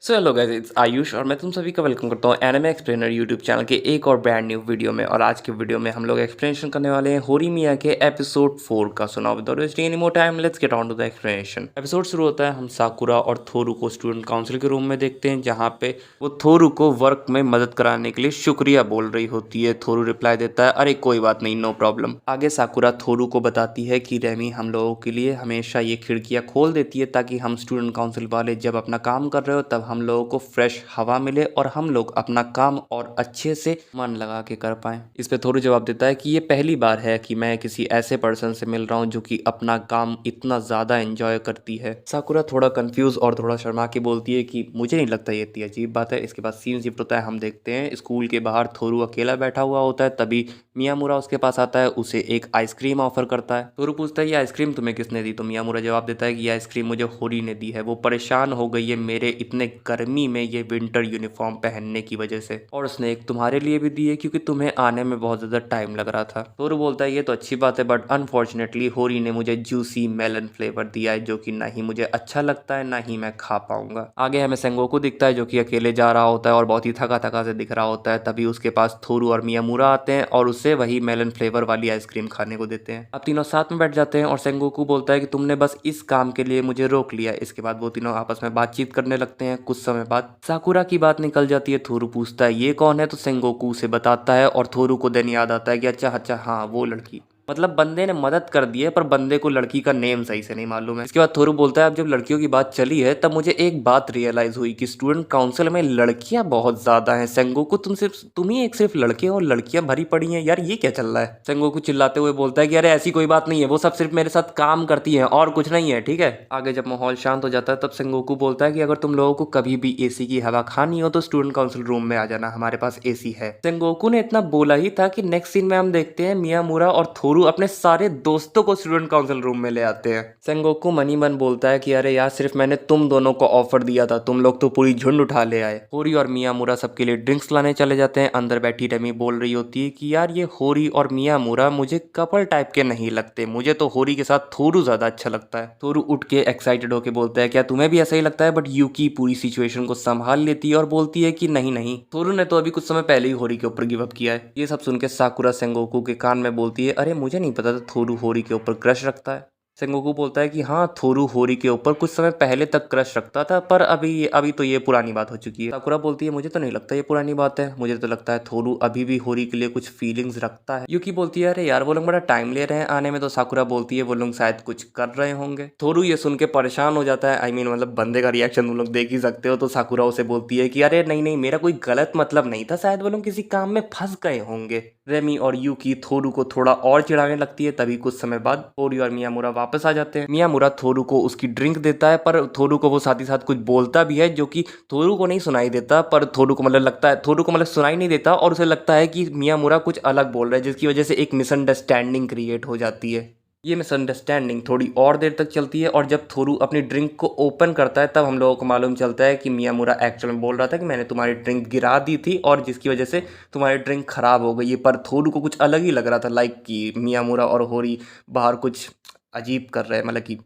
So hello guys, it's Ayush और मैं तुम सभी का वेलकम करता हूँ एनिमे एक्सप्लेनर यूट्यूब चैनल के एक और ब्रांड न्यू वीडियो में। और आज के वीडियो में हम लोग एक्सप्लेनेशन करने वाले हैं होरीमिया के एपिसोड 4 का। So now without wasting any more time let's get on to the explanation. Episode शुरू होता है, हम साकुरा और थोरू को स्टूडेंट काउंसिल के रूम में देखते हैं, जहाँ पे वो थोरू को वर्क में मदद कराने के लिए शुक्रिया बोल रही होती है। थोरू रिप्लाई देता है, अरे कोई बात नहीं, नो प्रॉब्लम। आगे साकुरा थोरू को बताती है कि रेमी हम लोगों के लिए हमेशा ये खिड़कियाँ खोल देती है ताकि हम स्टूडेंट काउंसिल वाले जब अपना काम कर रहे हो तब हम लोगों को फ्रेश हवा मिले और हम लोग अपना काम और अच्छे से मन लगा के कर पाए। इस पे थोरू जवाब देता है कि ये पहली बार है कि मैं किसी ऐसे पर्सन से मिल रहा हूँ जो कि अपना काम इतना ज्यादा एंजॉय करती है। साकुरा थोड़ा कंफ्यूज और थोड़ा शर्मा के बोलती है कि मुझे नहीं लगता ये इतनी अजीब बात है। इसके बाद सीन शिफ्ट होता है, हम देखते हैं स्कूल के बाहर थोरू अकेला बैठा हुआ होता है। तभी मियामुरा उसके पास आता है, उसे एक आइसक्रीम ऑफर करता है। थोरू पूछता है ये आइसक्रीम तुम्हें किसने दी? तो मियामुरा जवाब देता है कि ये आइसक्रीम मुझे होरी ने दी है। वो परेशान हो गई है मेरे इतने गर्मी में ये विंटर यूनिफॉर्म पहनने की वजह से, और उसने एक तुम्हारे लिए भी दी है क्योंकि तुम्हें आने में बहुत ज्यादा टाइम लग रहा था। थोरू बोलता है ये तो अच्छी बात है, बट अनफॉर्चुनेटली होरी ने मुझे जूसी मेलन फ्लेवर दिया है जो कि ना ही मुझे अच्छा लगता है ना ही मैं खा पाऊंगा। आगे हमें सेंगोकू दिखता है जो कि अकेले जा रहा होता है और बहुत ही थका थका से दिख रहा होता है। तभी उसके पास थोरू और मियामुरा आते हैं और उससे वही मेलन फ्लेवर वाली आइसक्रीम खाने को देते हैं। अब तीनों साथ में बैठ जाते हैं और सेंगोकू बोलता है कि तुमने बस इस काम के लिए मुझे रोक लिया। इसके बाद वो तीनों आपस में बातचीत करने लगते हैं। कुछ समय बाद साकुरा की बात निकल जाती है। थोरू पूछता है ये कौन है, तो सेंगोकू उसे बताता है और थोरू को देन याद आता है कि अच्छा अच्छा हाँ वो लड़की, मतलब बंदे ने मदद कर दी है पर बंदे को लड़की का नेम सही से नहीं मालूम है। इसके बाद थोरू बोलता है अब जब लड़कियों की बात चली है तब मुझे एक बात रियलाइज हुई कि स्टूडेंट काउंसिल में लड़कियां बहुत ज्यादा हैं। सेंगोकू तुम ही एक सिर्फ लड़के और लड़कियां भरी पड़ी हैं यार, ये क्या चल रहा है? सेंगोकू चिल्लाते हुए बोलता है कि अरे ऐसी कोई बात नहीं है, वो सब सिर्फ मेरे साथ काम करती है और कुछ नहीं है, ठीक है। आगे जब माहौल शांत हो जाता है तब सेंगोकू बोलता है कि अगर तुम लोगों को कभी भी एसी की हवा खानी हो तो स्टूडेंट काउंसिल रूम में आ जाना, हमारे पास एसी है। सेंगोकू ने इतना बोला ही था कि नेक्स्ट सीन में हम देखते हैं मियामुरा और थोरू अपने सारे दोस्तों को स्टूडेंट काउंसिल रूम में ले आते हैं। सेंगोकू मनी मन बोलता है कि अरे यार सिर्फ मैंने तुम दोनों को ऑफर दिया था, तुम लोग तो पूरी झुंड उठा ले आए। होरी और मियामुरा सबके लिए ड्रिंक्स लाने चले जाते हैं। अंदर बैठी रेमी बोल रही होती है कि यार ये होरी और मियामुरा मुझे कपल टाइप के नहीं लगते, मुझे तो होरी के साथ थोरू ज्यादा अच्छा लगता है। थोरू उठ के एक्साइटेड होकर बोलता है क्या तुम्हें भी ऐसा ही लगता है? बट यूकी पूरी सिचुएशन को संभाल लेती है और बोलती है कि नहीं नहीं, थोरू ने तो अभी कुछ समय पहले ही होरी के ऊपर गिव अप किया है। ये सब सुन के साकुरा सेंगोकू के कान में बोलती है अरे मुझे नहीं पता था थोरू होरी के ऊपर क्रश रखता है। सेंगोकू बोलता है कि हाँ थोरू होरी के ऊपर कुछ समय पहले तक क्रश रखता था पर अभी तो ये पुरानी बात हो चुकी है। साकुरा बोलती है मुझे तो नहीं लगता ये पुरानी बात है, मुझे तो लगता है थोरू अभी भी होरी के लिए कुछ फीलिंग्स रखता है। यूकी बोलती है अरे यार वो लोग बड़ा टाइम ले रहे हैं आने में। तो साकुरा बोलती है वो लोग शायद कुछ कर रहे होंगे। थोरू ये सुन के परेशान हो जाता है, मतलब बंदे का रिएक्शन तुम लोग देख ही सकते हो। तो साकुरा उसे बोलती है कि अरे नहीं नहीं, मेरा कोई गलत मतलब नहीं था, शायद वो लोग किसी काम में फंस गए होंगे। रेमी और यूकी थोरू को थोड़ा और चिढ़ाने लगती है। तभी कुछ समय बाद होरी और मियामुरा वापस आ जाते हैं। मियामुरा थोरू को उसकी ड्रिंक देता है पर थोरू को वो साथ ही साथ कुछ बोलता भी है जो कि थोरू को नहीं सुनाई देता, पर थोरू को लगता है, थोरू को सुनाई नहीं देता और उसे लगता है कि मियामुरा कुछ अलग बोल रहा है, जिसकी वजह से एक मिसअंडरस्टैंडिंग क्रिएट हो जाती है। ये मिसअंडरस्टैंडिंग थोड़ी और देर तक चलती है और जब थोरू अपनी ड्रिंक को ओपन करता है तब हम लोगों को मालूम चलता है कि मियामुरा एक्चुअल में बोल रहा था कि मैंने तुम्हारी ड्रिंक गिरा दी थी और जिसकी वजह से तुम्हारी ड्रिंक खराब हो गई है। पर थोरू को कुछ अलग ही लग रहा था, लाइक कि मियामुरा और होरी बाहर कुछ अजीब कर रहे हैं, कि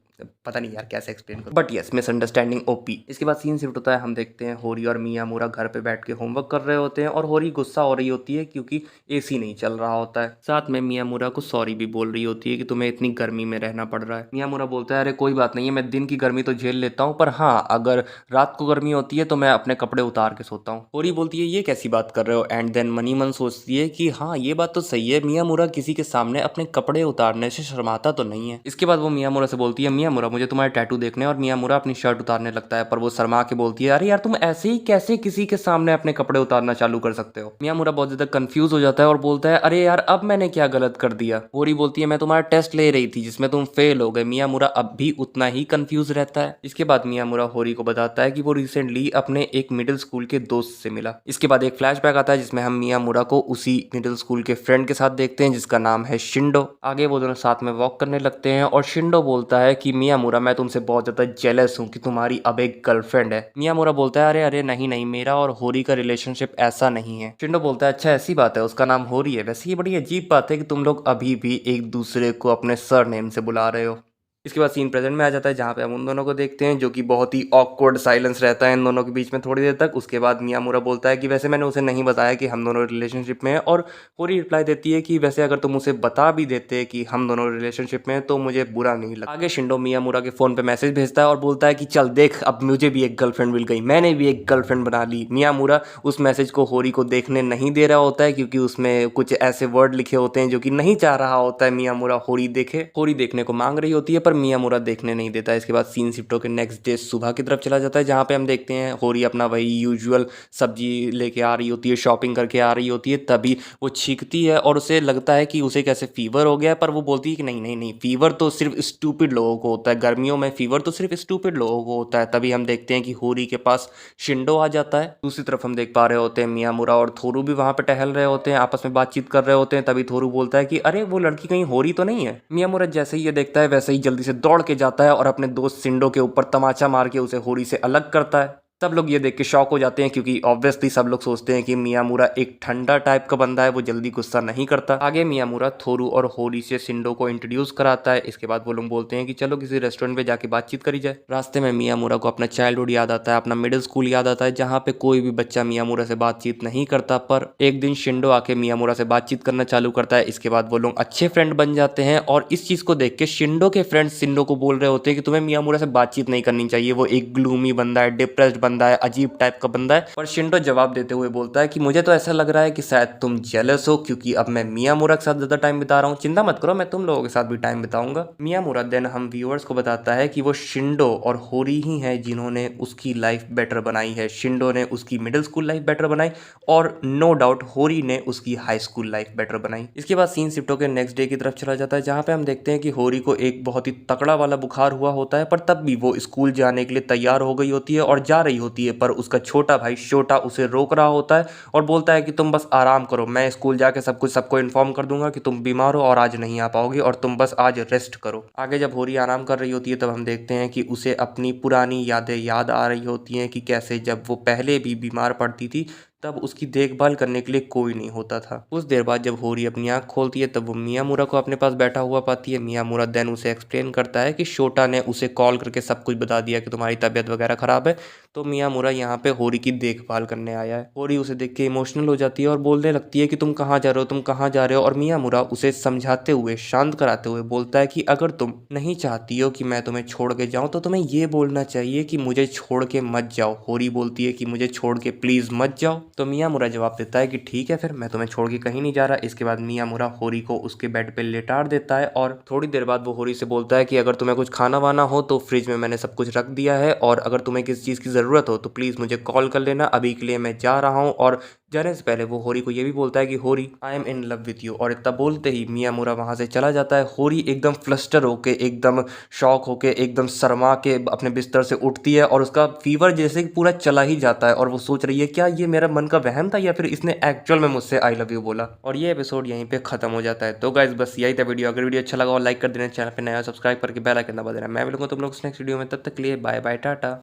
पता नहीं यार कैसे एक्सप्लेन करूं, बट यस मिसअंडरस्टैंडिंग ओपी। इसके बाद सीन शिफ्ट होता है, हम देखते हैं होरी और मियामुरा घर पे बैठ के होमवर्क कर रहे होते हैं और होरी गुस्सा हो रही होती है क्योंकि एसी नहीं चल रहा होता है। साथ में मियामुरा को सॉरी भी बोल रही होती है कि तुम्हें इतनी गर्मी में रहना पड़ रहा है। मियामुरा बोलता है अरे कोई बात नहीं है, मैं दिन की गर्मी तो झेल लेता हूँ पर हाँ अगर रात को गर्मी होती है तो मैं अपने कपड़े उतार के सोता हूँ। होरी बोलती है ये कैसी बात कर रहे हो? एंड देन मनी मन सोचती है कि हाँ ये बात तो सही है, मियामुरा किसी के सामने अपने कपड़े उतारने से शर्माता तो नहीं है। इसके बाद वो मियामुरा से बोलती है मियामुरा मुझे तुम्हारे टैटू देखने, और मियामुरा अपनी शर्ट उतारने लगता है पर वो शर्मा के बोलती है अरे यार तुम ऐसे ही कैसे किसी के सामने अपने कपड़े उतारना चालू कर सकते हो? मियामुरा बहुत ज्यादा कंफ्यूज हो जाता है और बोलता है अरे यार अब मैंने क्या गलत कर दिया? होरी बोलती है मैं तुम्हारा टेस्ट ले रही थी जिसमें तुम फेल हो गए। मियामुरा अब भी उतना ही कंफ्यूज रहता है। इसके बाद मियामुरा होरी को बताता है कि वो रिसेंटली अपने एक मिडिल स्कूल के दोस्त से मिला। इसके बाद एक फ्लैशबैक आता है जिसमें हम मियामुरा को उसी मिडिल स्कूल के फ्रेंड के साथ देखते हैं जिसका नाम है शिंडो। आगे वो दोनों साथ में वॉक करने लगते हैं और शिंडो बोलता है कि मियामुरा मैं तुमसे बहुत ज्यादा जेलस हूँ कि तुम्हारी अब एक गर्लफ्रेंड है। मियामुरा बोलता है अरे अरे नहीं नहीं, मेरा और होरी का रिलेशनशिप ऐसा नहीं है। शिंडो बोलता है अच्छा ऐसी बात है, उसका नाम होरी है। वैसे ये बड़ी अजीब बात है कि तुम लोग अभी भी एक दूसरे को अपने सर नेम से बुला रहे हो। इसके बाद सीन प्रेजेंट में आ जाता है जहाँ पे हम उन दोनों को देखते हैं जो कि बहुत ही ऑकवर्ड साइलेंस रहता है इन दोनों के बीच में थोड़ी देर तक। उसके बाद मियामुरा बोलता है कि वैसे मैंने उसे नहीं बताया कि हम दोनों रिलेशनशिप में हैं, और पूरी रिप्लाई देती है कि वैसे अगर तुम उसे बता भी देते कि हम दोनों रिलेशनशिप में हैं तो मुझे बुरा नहीं लगता। आगे शिंडो मियामुरा के फ़ोन पे मैसेज भेजता है और बोलता है कि चल देख, अब मुझे भी एक गर्लफ्रेंड मिल गई, मैंने भी एक गर्लफ्रेंड बना ली। मियामुरा उस मैसेज को होरी को देखने नहीं दे रहा होता है क्योंकि उसमें कुछ ऐसे वर्ड लिखे होते हैं जो कि नहीं चाह रहा होता है मियामुरा होरी देखे। होरी देखने को मांग रही होती है पर मियामुरा देखने नहीं देता है। इसके बाद सीन शिफ्ट होकर नेक्स्ट डे सुबह की तरफ चला जाता है जहाँ पे हम देखते हैं होरी अपना वही यूजुअल सब्जी लेके आ रही होती है, शॉपिंग करके आ रही होती है। तभी वो छींकती है और उसे लगता है कि उसे कैसे फीवर हो गया है, पर वो बोलती है कि नहीं नहीं नहीं, फीवर तो सिर्फ स्टूपिड लोगों को होता है, गर्मियों में फीवर तो सिर्फ स्टूपिड लोगों को होता है। तभी हम देखते हैं कि होरी के पास शिंडो आ जाता है। दूसरी तरफ हम देख पा रहे होते हैं मियामुरा और थोरू भी वहां पे टहल रहे होते हैं, आपस में बातचीत कर रहे होते हैं। तभी थोरू बोलता है कि अरे वो लड़की कहीं होरी तो नहीं है। मियामुरा जैसे ही ये देखता है वैसे ही जल्दी से दौड़ के जाता है और अपने दोस्त शिंडो के ऊपर तमाचा मार के उसे होरी से अलग करता है। सब लोग ये देख के शॉक हो जाते हैं क्योंकि ऑब्वियसली सब लोग सोचते हैं कि मियामुरा एक ठंडा टाइप का बंदा है, वो जल्दी गुस्सा नहीं करता। आगे मियामुरा थोरू और होरी से शिंडो को इंट्रोड्यूस कराता है। इसके बाद वो लोग बोलते हैं कि चलो किसी रेस्टोरेंट पे जाके बातचीत करी जाए। रास्ते में मियामुरा को अपना चाइल्डहुड याद आता है, अपना मिडिल स्कूल याद आता है जहाँ पे कोई भी बच्चा मियामुरा से बातचीत नहीं करता, पर एक दिन शिंडो आके मियामुरा से बातचीत करना चालू करता है। इसके बाद वो लोग अच्छे फ्रेंड बन जाते हैं और इस चीज को देख के शिंडो के फ्रेंड्स शिंडो को बोल रहे होते हैं कि तुम्हें मियामुरा से बातचीत नहीं करनी चाहिए, वो एक ग्लूमी बंदा है, डिप्रेस्ड बंदा है, अजीब टाइप का बंदा है। पर शिंडो जवाब देते हुए बोलता है कि मुझे तो ऐसा लग रहा है कि शायद तुम जेलस हो क्योंकि अब मैं मियामुरा के साथ ज्यादा टाइम बिता रहा हूँ। चिंता मत करो, मैं तुम लोगों के साथ भी टाइम बिताऊंगा। मियामुरा देन हम व्यूअर्स को बताता है कि वो शिंडो और होरी ही है जिन्होंने उसकी लाइफ बेटर बनाई है। शिंडो ने उसकी मिडिल स्कूल लाइफ बेटर बनाई और नो डाउट होरी ने उसकी हाई स्कूल लाइफ बेटर बनाई। इसके बाद सीन शिफ्ट होकर नेक्स्ट डे की तरफ चला जाता है जहाँ पे हम देखते हैं कि होरी को एक बहुत ही तगड़ा वाला बुखार हुआ होता है, पर तब भी वो स्कूल जाने के लिए तैयार हो गई होती है और जा रही होती है। पर उसका छोटा भाई छोटा उसे रोक रहा होता है और बोलता है कि तुम बस आराम करो, मैं स्कूल जाके सब कुछ सबको इन्फॉर्म कर दूंगा कि तुम बीमार हो और आज नहीं आ पाओगे और तुम बस आज रेस्ट करो। आगे जब होरी आराम कर रही होती है तब हम देखते हैं कि उसे अपनी पुरानी यादें याद आ रही होती हैं कि कैसे जब वो पहले भी बीमार पड़ती थी तब उसकी देखभाल करने के लिए कोई नहीं होता था। कुछ देर बाद जब होरी अपनी आंख खोलती है तब वो मियामुरा को अपने पास बैठा हुआ पाती है। मियामुरा देन उसे एक्सप्लेन करता है कि शोटा ने उसे कॉल करके सब कुछ बता दिया कि तुम्हारी तबीयत वगैरह खराब है, तो मियामुरा यहाँ पे होरी की देखभाल करने आया है। होरी उसे देख के इमोशनल हो जाती है और बोलने लगती है कि तुम कहाँ जा रहे हो, तुम कहाँ जा रहे हो। और मियामुरा उसे समझाते हुए शांत कराते हुए बोलता है कि अगर तुम नहीं चाहती हो कि मैं तुम्हें छोड़ के जाऊं तो तुम्हें ये बोलना चाहिए कि मुझे छोड़ के मत जाओ। होरी बोलती है कि मुझे छोड़ के प्लीज मत जाओ, तो मियामुरा जवाब देता है कि ठीक है फिर, मैं तुम्हें छोड़ के कहीं नहीं जा रहा। इसके बाद मियामुरा होरी को उसके बेड पे लेटाड़ देता है और थोड़ी देर बाद वो होरी से बोलता है कि अगर तुम्हें कुछ खाना वाना हो तो फ्रिज में मैंने सब कुछ रख दिया है, और अगर तुम्हें किसी चीज़ की ज़रूरत हो तो प्लीज़ मुझे कॉल कर लेना, अभी के लिए मैं जा रहा हूँ। और जाने से पहले वो होरी को ये भी बोलता है कि होरी I am in love with you, और इतना बोलते ही मियामुरा वहाँ से चला जाता है। होरी एकदम फ्लस्टर होके, एकदम शॉक होके, एकदम शर्मा के अपने बिस्तर से उठती है और उसका फीवर जैसे कि पूरा चला ही जाता है और वो सोच रही है क्या ये मेरा मन का वहम था या फिर इसने एक्चुअल में मुझसे आई लव यू बोला। और ये एपिसोड यहीं पे खत्म हो जाता है। तो गाइस बस यही था वीडियो। अगर वीडियो अच्छा लगा हो लाइक कर देना, चैनल पे नया सब्सक्राइब करके बेल आइकन दबा देना। मैं मिलूंगा तुम लोग नेक्स्ट वीडियो में, तब तक के लिए बाय बाय टाटा।